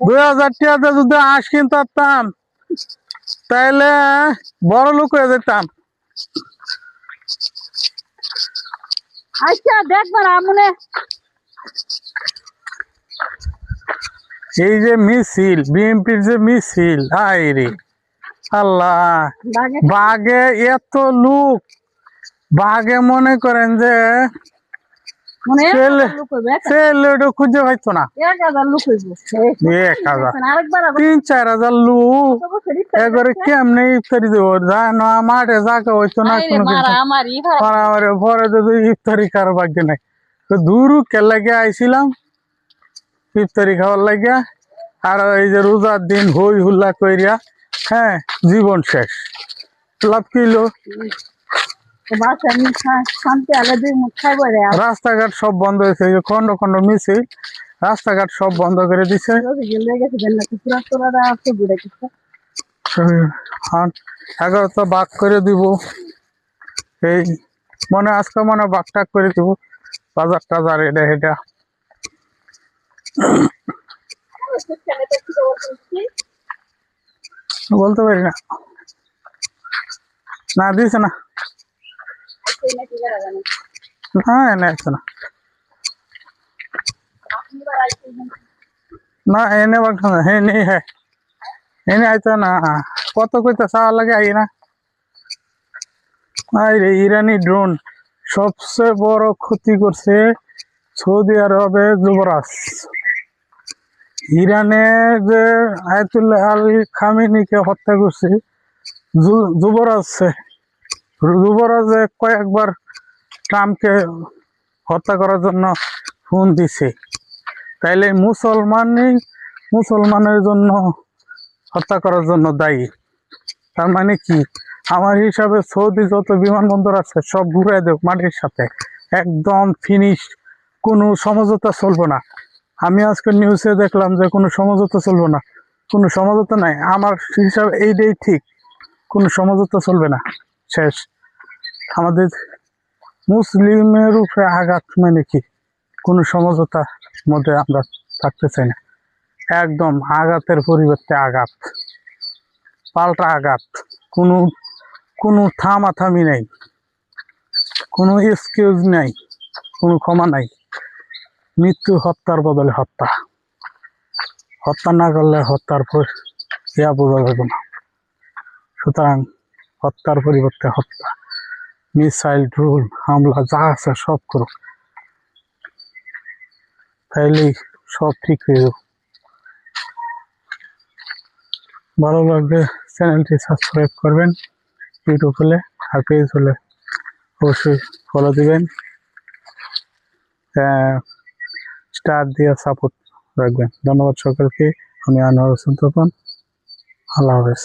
2000 টাকাতে যদি হাঁস কিনতে পারতাম তাহলে বড় লোক হয়ে যেতাম। আচ্ছা দেখবার আমনে এই যে মিছিল, বিএনপির যে মিছিল, হায় রে আল্লাহ, বাঘে এত লোক, বাঘে মনে করেন যে ছেলেটা খুঁজে পাইতো না। 1000 লোক হইব। 1000 3-4000 লোক এবারে কেমনে ইফতারি দেবো? জানো মাঠে জায়গা হইতো না কোনো মারামারি, পরে যদি ইফতারি খাওয়ার ভাগ্য নাই। তো দূরু কে লাগে আইছিলাম ইফতারি খাওয়ার লাগিয়া, আর এই যে রোজার দিন হই হুল্লা কইরা, হ্যাঁ জীবন শেষ। লাভ কিলো রাস্তাঘাট সব বন্ধ হয়েছে, খন্ড খন্ড মিছিল, রাস্তাঘাট সব বন্ধ করে দিছে। এগারোটা বাঘ করে দিব, এই মনে আজকে মনে বাঘ টাক করে দিব, বাজার টাজার এটা এটা। বলতে পারি না, না দিছে না, হ্যাঁ এনে আসছে না, না এনে বাঘ না, হে নেই, হ্যাঁ এনে আইতো না, কত কইতে চাওয়া লাগে আই না। আরে ইরানি ড্রোন সবচেয়ে বড় ক্ষতি করছে সৌদি আরবে যুবরাজ। ইরানে যে আয়াতুল্লাহ আলী খামেনিকে হত্যা করছে যুবরাজে কয়েকবার ট্রাম্পকে হত্যা করার জন্য ফোন দিছে। তাইলে মুসলমানের জন্য হত্যা করার জন্য দায়ী। তার মানে কি, আমার হিসাবে সৌদি যত বিমানবন্দর আছে সব ঘুরে দেব মাটির সাথে, একদম ফিনিশ, কোনো সমঝোতা চলবো না। আমি আজকে নিউজে দেখলাম যে কোনো সমঝোতা চলবো না, কোনো সমঝোতা নাই। আমার হিসাবে এইটাই ঠিক, কোনো সমঝোতা চলবে না, শেষ। আমাদের মুসলিমের উপরে আঘাত মানে কি, কোনো সমঝোতার মধ্যে আমরা থাকতে চাই না। একদম আঘাতের পরিবর্তে আঘাত, পাল্টা আঘাত, কোনো কোনো থামাথামি নেই, কোনো এক্সকিউজ নাই, কোনো ক্ষমা নাই। মৃত্যু হত্যার বদলে হত্যা, হত্যা না করলে হত্যার পর ইয়া বোঝা যাবে না। সুতরাং হত্যার পরিবর্তে হত্যা, মিসাইল, ড্রোন হামলা যা আছে সব করুক, তাইলেই সব ঠিক হয়ে যাবে। ভালো লাগলে চ্যানেলটি সাবস্ক্রাইব করবেন ইউটিউব হলে, আর পেজ হলে অবশ্যই ফলো দিবেন, স্টার দিয়ে সাপোর্ট রাখবেন। ধন্যবাদ সকলকে। আমি আনোয়ার হোসেন তপন, আল্লাহ হাফেজ।